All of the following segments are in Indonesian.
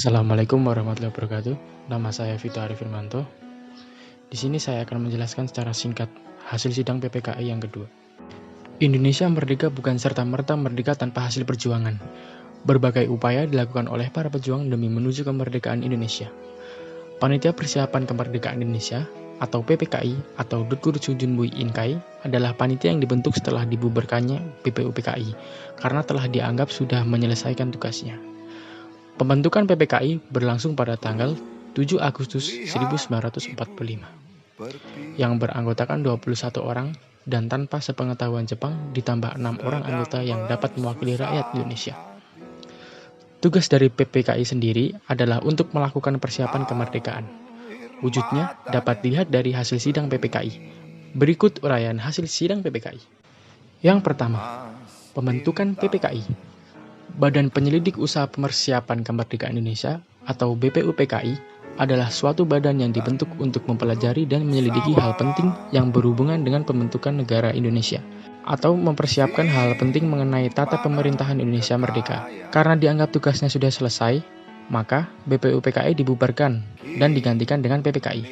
Assalamualaikum warahmatullahi wabarakatuh. Nama saya Vito Arifirmanto. Di sini saya akan menjelaskan secara singkat hasil sidang PPKI yang kedua. Indonesia merdeka bukan serta-merta merdeka tanpa hasil perjuangan. Berbagai upaya dilakukan oleh para pejuang demi menuju kemerdekaan Indonesia. Panitia Persiapan Kemerdekaan Indonesia atau PPKI atau Dutkur Sujunbui Inkai adalah panitia yang dibentuk setelah dibubarkannya BPUPKI karena telah dianggap sudah menyelesaikan tugasnya. Pembentukan PPKI berlangsung pada tanggal 7 Agustus 1945, yang beranggotakan 21 orang dan tanpa sepengetahuan Jepang ditambah 6 orang anggota yang dapat mewakili rakyat Indonesia. Tugas dari PPKI sendiri adalah untuk melakukan persiapan kemerdekaan. Wujudnya dapat dilihat dari hasil sidang PPKI. Berikut uraian hasil sidang PPKI. Yang pertama, pembentukan PPKI. Badan Penyelidik Usaha Persiapan Kemerdekaan Indonesia atau BPUPKI adalah suatu badan yang dibentuk untuk mempelajari dan menyelidiki hal penting yang berhubungan dengan pembentukan negara Indonesia atau mempersiapkan hal penting mengenai tata pemerintahan Indonesia merdeka. Karena dianggap tugasnya sudah selesai, maka BPUPKI dibubarkan dan digantikan dengan PPKI.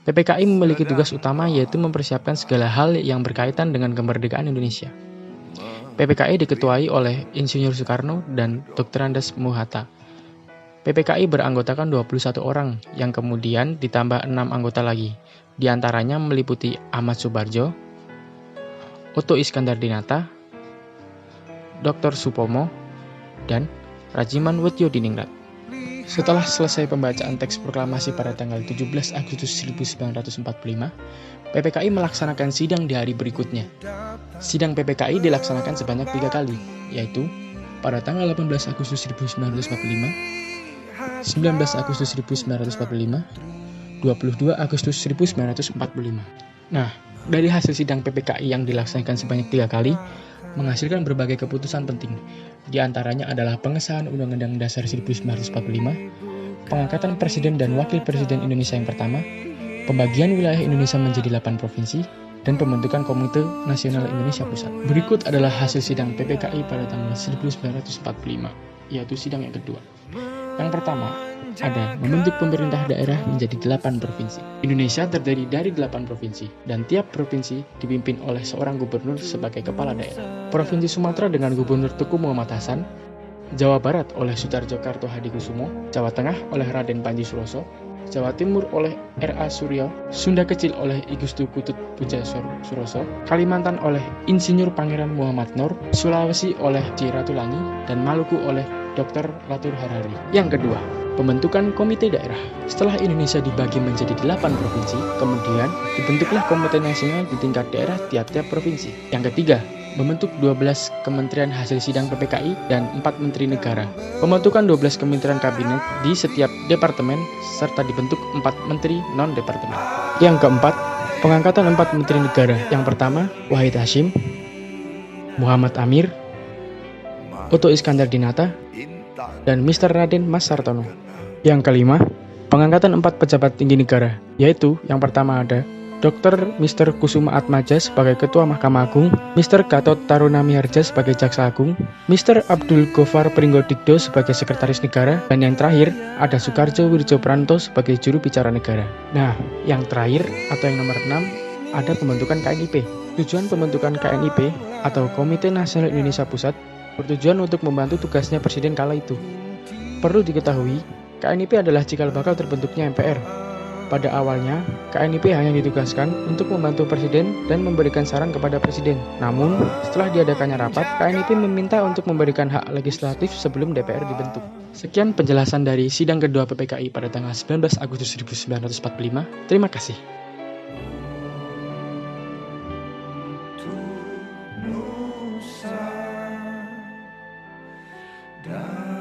PPKI memiliki tugas utama yaitu mempersiapkan segala hal yang berkaitan dengan kemerdekaan Indonesia. PPKI diketuai oleh Insinyur Soekarno dan Dr. Andes Muhatta. PPKI beranggotakan 21 orang yang kemudian ditambah 6 anggota lagi. Di antaranya meliputi Ahmad Subarjo, Otto Iskandar Dinata, Dr. Supomo, dan Rajiman Weddiodiningrat. Setelah selesai pembacaan teks proklamasi pada tanggal 17 Agustus 1945, PPKI melaksanakan sidang di hari berikutnya. Sidang PPKI dilaksanakan sebanyak 3 kali, yaitu pada tanggal 18 Agustus 1945, 19 Agustus 1945, 22 Agustus 1945. Nah, dari hasil sidang PPKI yang dilaksanakan sebanyak 3 kali, menghasilkan berbagai keputusan penting. Di antaranya adalah pengesahan Undang-Undang Dasar 1945, pengangkatan Presiden dan Wakil Presiden Indonesia yang pertama, pembagian wilayah Indonesia menjadi 8 provinsi, dan pembentukan Komite Nasional Indonesia Pusat. Berikut adalah hasil sidang PPKI pada tanggal 1945, yaitu sidang yang kedua. Yang pertama, ada membentuk pemerintah daerah menjadi 8 provinsi. Indonesia terdiri dari 8 provinsi, dan tiap provinsi dipimpin oleh seorang gubernur sebagai kepala daerah. Provinsi Sumatera dengan Gubernur Teguh Muhammad Hasan, Jawa Barat oleh Sutarjo Kartohadikusumo, Jawa Tengah oleh Raden Panji Suroso, Jawa Timur oleh R.A. Suryo, Sunda Kecil oleh I Gustu Ketut Pujasuroso, Kalimantan oleh Insinyur Pangeran Muhammad Noor, Sulawesi oleh J. Ratulangi, dan Maluku oleh Dr. Latur Harari. Yang kedua, pembentukan komite daerah. Setelah Indonesia dibagi menjadi 8 provinsi, kemudian dibentuklah komite nasional di tingkat daerah tiap-tiap provinsi. Yang ketiga, membentuk 12 kementerian hasil sidang PPKI dan 4 menteri negara. Pembentukan 12 kementerian kabinet di setiap departemen serta dibentuk 4 menteri non-departemen. Yang keempat, pengangkatan 4 menteri negara. Yang pertama, Wahid Hasyim, Muhammad Amir, Otto Iskandar Dinata, dan Mr. Raden Mas Sartono. Yang kelima, pengangkatan 4 pejabat tinggi negara, yaitu yang pertama ada Dr. Mr. Kusuma Atmaja sebagai Ketua Mahkamah Agung, Mr. Gatot Taruna Miharja sebagai Jaksa Agung, Mr. Abdul Gofar Pringgodikdo sebagai Sekretaris Negara, dan yang terakhir ada Soekarjo Widjopranto sebagai Juru Bicara Negara. Nah, yang terakhir atau yang nomor 6 ada pembentukan KNIP. Tujuan pembentukan KNIP atau Komite Nasional Indonesia Pusat bertujuan untuk membantu tugasnya Presiden kala itu. Perlu diketahui, KNIP adalah cikal bakal terbentuknya MPR. Pada awalnya, KNIP hanya ditugaskan untuk membantu Presiden dan memberikan saran kepada Presiden. Namun, setelah diadakannya rapat, KNIP meminta untuk memberikan hak legislatif sebelum DPR dibentuk. Sekian penjelasan dari sidang kedua PPKI pada tanggal 19 Agustus 1945. Terima kasih. Dan